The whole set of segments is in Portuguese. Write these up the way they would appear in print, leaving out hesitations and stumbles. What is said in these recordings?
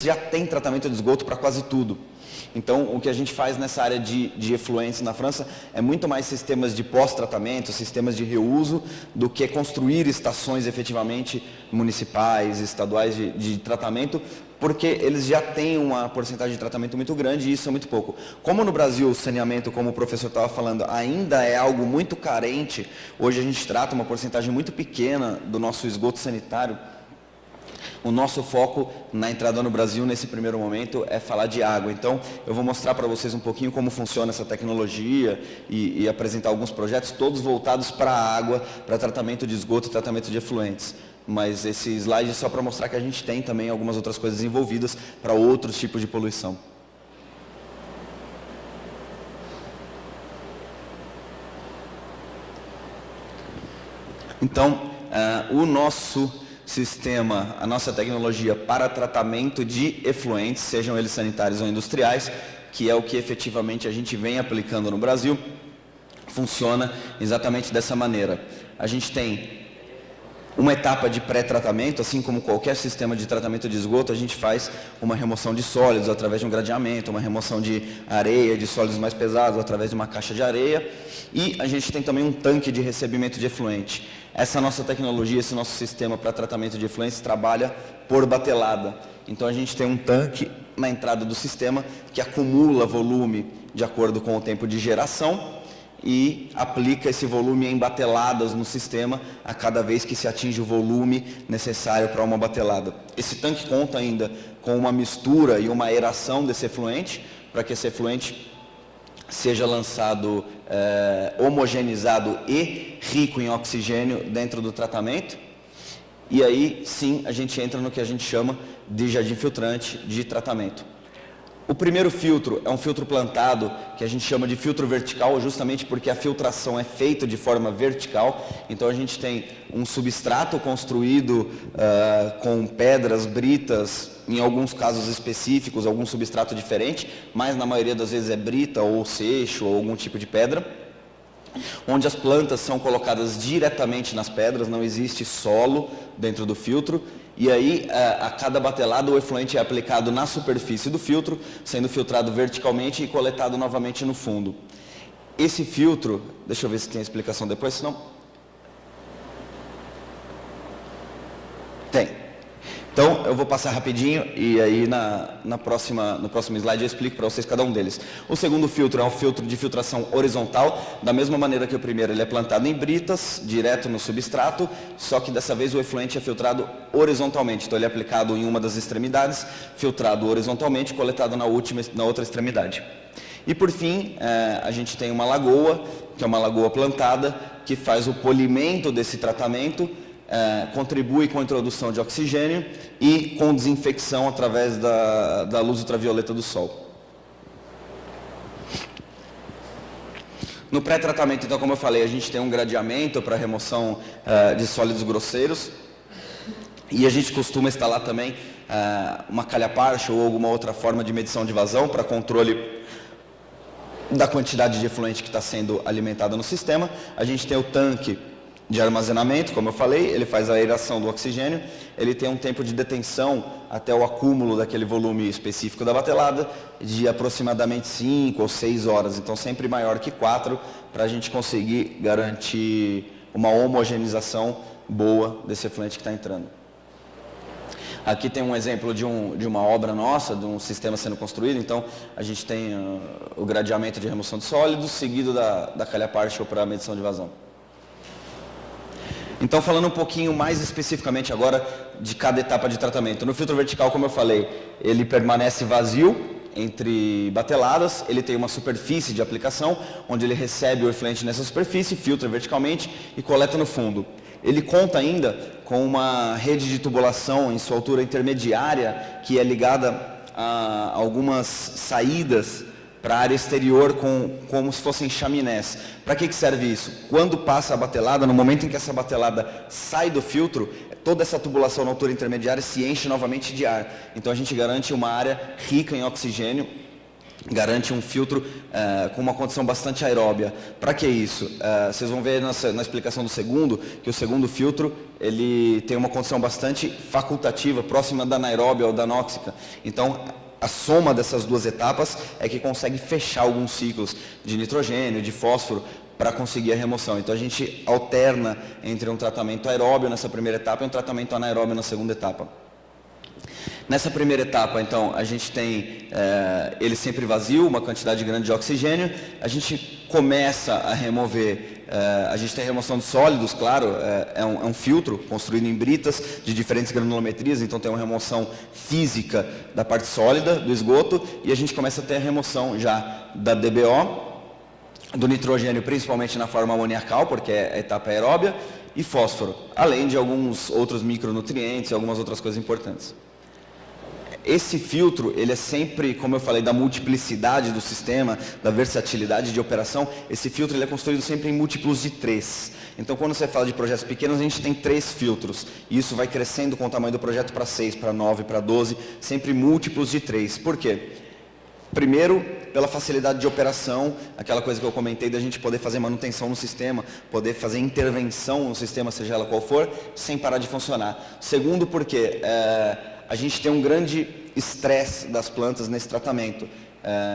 já tem tratamento de esgoto para quase tudo. Então, o que a gente faz nessa área de efluentes na França é muito mais sistemas de pós-tratamento, sistemas de reuso, do que construir estações efetivamente municipais, estaduais de tratamento, porque eles já têm uma porcentagem de tratamento muito grande e isso é muito pouco. Como no Brasil o saneamento, como o professor estava falando, ainda é algo muito carente, hoje a gente trata uma porcentagem muito pequena do nosso esgoto sanitário. O nosso foco na entrada no Brasil, nesse primeiro momento, é falar de água. Então, eu vou mostrar para vocês um pouquinho como funciona essa tecnologia e apresentar alguns projetos, todos voltados para a água, para tratamento de esgoto e tratamento de efluentes. Mas esse slide é só para mostrar que a gente tem também algumas outras coisas envolvidas para outros tipos de poluição. Então, o nosso sistema, a nossa tecnologia para tratamento de efluentes, sejam eles sanitários ou industriais, que é o que efetivamente a gente vem aplicando no Brasil, funciona exatamente dessa maneira. A gente tem uma etapa de pré-tratamento, assim como qualquer sistema de tratamento de esgoto, a gente faz uma remoção de sólidos através de um gradeamento, uma remoção de areia, de sólidos mais pesados através de uma caixa de areia, e a gente tem também um tanque de recebimento de efluente. Essa nossa tecnologia, esse nosso sistema para tratamento de efluentes trabalha por batelada. Então a gente tem um tanque na entrada do sistema que acumula volume de acordo com o tempo de geração e aplica esse volume em bateladas no sistema a cada vez que se atinge o volume necessário para uma batelada. Esse tanque conta ainda com uma mistura e uma aeração desse efluente, para que esse efluente seja lançado homogeneizado e rico em oxigênio dentro do tratamento. E aí, sim, a gente entra no que a gente chama de jardim filtrante de tratamento. O primeiro filtro é um filtro plantado, que a gente chama de filtro vertical, justamente porque a filtração é feita de forma vertical. Então a gente tem um substrato construído com pedras, britas, em alguns casos específicos, algum substrato diferente, mas na maioria das vezes é brita ou seixo ou algum tipo de pedra, onde as plantas são colocadas diretamente nas pedras, não existe solo dentro do filtro. E aí, a cada batelada, o efluente é aplicado na superfície do filtro, sendo filtrado verticalmente e coletado novamente no fundo. Esse filtro, deixa eu ver se tem a explicação depois, senão... Tem. Então, eu vou passar rapidinho e aí no próximo slide eu explico para vocês cada um deles. O segundo filtro é um filtro de filtração horizontal, da mesma maneira que o primeiro, ele é plantado em britas, direto no substrato, só que dessa vez o efluente é filtrado horizontalmente, então ele é aplicado em uma das extremidades, filtrado horizontalmente, coletado na outra extremidade. E por fim, a gente tem uma lagoa, que é uma lagoa plantada, que faz o polimento desse tratamento, contribui com a introdução de oxigênio e com desinfecção através da luz ultravioleta do sol. No pré-tratamento, então, como eu falei, a gente tem um gradeamento para remoção de sólidos grosseiros e a gente costuma instalar também uma calha-parcha ou alguma outra forma de medição de vazão para controle da quantidade de efluente que está sendo alimentada no sistema. A gente tem o tanque de armazenamento, como eu falei, ele faz a aeração do oxigênio, ele tem um tempo de detenção até o acúmulo daquele volume específico da batelada de aproximadamente 5 ou 6 horas, então sempre maior que 4, para a gente conseguir garantir uma homogeneização boa desse efluente que está entrando. Aqui tem um exemplo de uma obra nossa, de um sistema sendo construído, então a gente tem o gradeamento de remoção de sólidos, seguido da calha-parcha para a medição de vazão. Então, falando um pouquinho mais especificamente agora de cada etapa de tratamento. No filtro vertical, como eu falei, ele permanece vazio entre bateladas, ele tem uma superfície de aplicação, onde ele recebe o efluente nessa superfície, filtra verticalmente e coleta no fundo. Ele conta ainda com uma rede de tubulação em sua altura intermediária, que é ligada a algumas saídas para a área exterior como se fossem chaminés. Para que serve isso? Quando passa a batelada, no momento em que essa batelada sai do filtro, toda essa tubulação na altura intermediária se enche novamente de ar. Então a gente garante uma área rica em oxigênio garante um filtro com uma condição bastante aeróbia. Para que isso? Vocês vão ver na explicação do segundo, que o segundo filtro ele tem uma condição bastante facultativa, próxima da anaeróbia ou da anóxica. Então, a soma dessas duas etapas é que consegue fechar alguns ciclos de nitrogênio, de fósforo, para conseguir a remoção. Então, a gente alterna entre um tratamento aeróbio nessa primeira etapa e um tratamento anaeróbio na segunda etapa. Nessa primeira etapa, então, a gente tem ele sempre vazio, uma quantidade grande de oxigênio, a gente começa a remover, a gente tem remoção de sólidos, claro, é um filtro construído em britas de diferentes granulometrias, então tem uma remoção física da parte sólida do esgoto, e a gente começa a ter a remoção já da DBO, do nitrogênio, principalmente na forma amoniacal, porque é a etapa aeróbia, e fósforo, além de alguns outros micronutrientes e algumas outras coisas importantes. Esse filtro, ele é sempre, como eu falei, da multiplicidade do sistema, da versatilidade de operação, esse filtro ele é construído sempre em múltiplos de 3. Então, quando você fala de projetos pequenos, a gente tem 3 filtros, e isso vai crescendo com o tamanho do projeto para 6, para 9, para 12, sempre múltiplos de 3. Por quê? Primeiro, pela facilidade de operação, aquela coisa que eu comentei da gente poder fazer manutenção no sistema, poder fazer intervenção no sistema, seja ela qual for, sem parar de funcionar. Segundo, porque a gente tem um grande estresse das plantas nesse tratamento.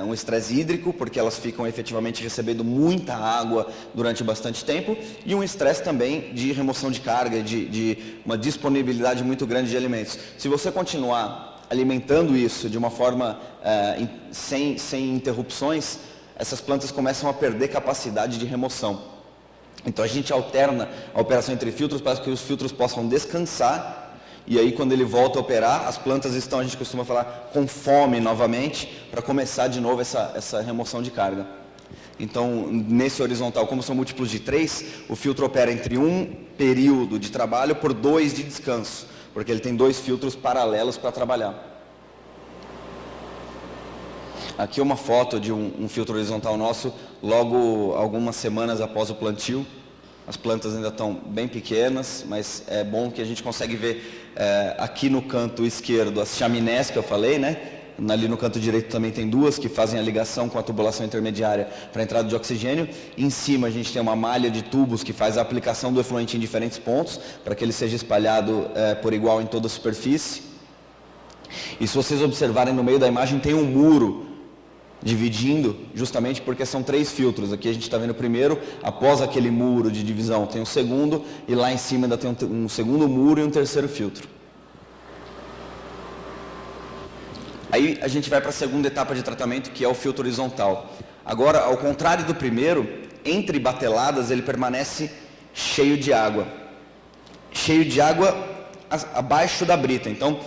Um estresse hídrico, porque elas ficam efetivamente recebendo muita água durante bastante tempo, e um estresse também de remoção de carga, de uma disponibilidade muito grande de alimentos. Se você continuar alimentando isso de uma forma sem interrupções, essas plantas começam a perder capacidade de remoção. Então a gente alterna a operação entre filtros para que os filtros possam descansar, e aí quando ele volta a operar, as plantas estão, a gente costuma falar, com fome novamente, para começar de novo essa remoção de carga. Então, nesse horizontal, como são múltiplos de 3, o filtro opera entre um período de trabalho por 2 de descanso, porque ele tem 2 filtros paralelos para trabalhar. Aqui é uma foto de um filtro horizontal nosso, logo algumas semanas após o plantio. As plantas ainda estão bem pequenas, mas é bom que a gente consegue ver aqui no canto esquerdo as chaminés que eu falei, né? Ali no canto direito também tem 2 que fazem a ligação com a tubulação intermediária para a entrada de oxigênio. Em cima a gente tem uma malha de tubos que faz a aplicação do efluente em diferentes pontos, para que ele seja espalhado por igual em toda a superfície. E se vocês observarem no meio da imagem tem um muro dividindo, justamente porque são 3 filtros. Aqui a gente está vendo o primeiro, após aquele muro de divisão tem o segundo, e lá em cima ainda tem um segundo muro e um terceiro filtro. Aí a gente vai para a segunda etapa de tratamento, que é o filtro horizontal. Agora, ao contrário do primeiro, entre bateladas ele permanece cheio de água. Cheio de água abaixo da brita. Então,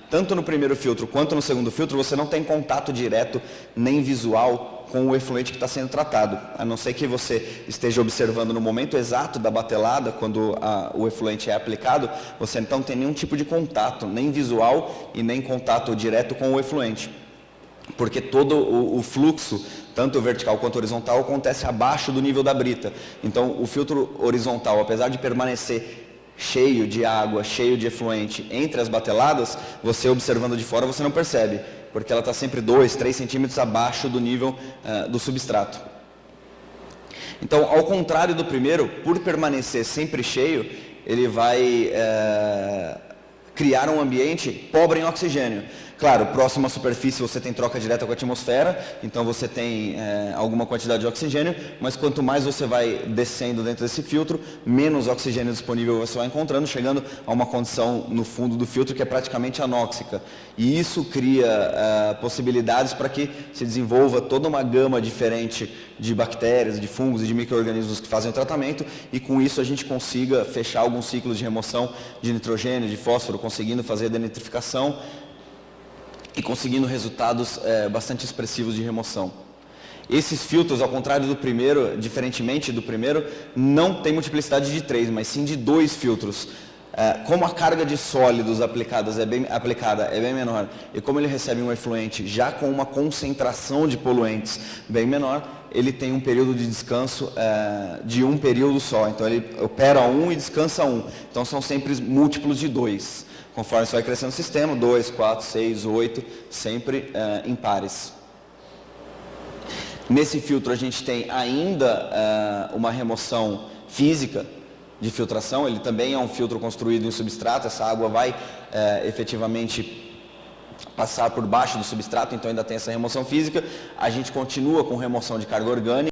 tanto no primeiro filtro quanto no segundo filtro, você não tem contato direto nem visual com o efluente que está sendo tratado, a não ser que você esteja observando no momento exato da batelada, quando o efluente é aplicado, você então não tem nenhum tipo de contato, nem visual e nem contato direto com o efluente, porque todo o fluxo, tanto vertical quanto horizontal, acontece abaixo do nível da brita. Então, o filtro horizontal, apesar de permanecer cheio de água, cheio de efluente entre as bateladas, você observando de fora você não percebe, porque ela está sempre 2, 3 centímetros abaixo do nível do substrato. Então, ao contrário do primeiro, por permanecer sempre cheio, ele vai criar um ambiente pobre em oxigênio. Claro, próximo à superfície você tem troca direta com a atmosfera, então você tem alguma quantidade de oxigênio, mas quanto mais você vai descendo dentro desse filtro, menos oxigênio disponível você vai encontrando, chegando a uma condição no fundo do filtro que é praticamente anóxica. E isso cria possibilidades para que se desenvolva toda uma gama diferente de bactérias, de fungos e de micro-organismos que fazem o tratamento, e com isso a gente consiga fechar alguns ciclos de remoção de nitrogênio, de fósforo, conseguindo fazer a denitrificação, e conseguindo resultados bastante expressivos de remoção. Esses filtros, ao contrário do primeiro, diferentemente do primeiro, não tem multiplicidade de 3, mas sim de 2 filtros. Como a carga de sólidos aplicada é bem menor, e como ele recebe um efluente já com uma concentração de poluentes bem menor, ele tem um período de descanso de um período só. Então ele opera 1 e descansa 1. Então são sempre múltiplos de 2. Conforme você vai crescendo o sistema, 2, 4, 6, 8, sempre em pares. Nesse filtro a gente tem ainda uma remoção física de filtração, ele também é um filtro construído em substrato, essa água vai efetivamente passar por baixo do substrato, então ainda tem essa remoção física. A gente continua com remoção de carga orgânica.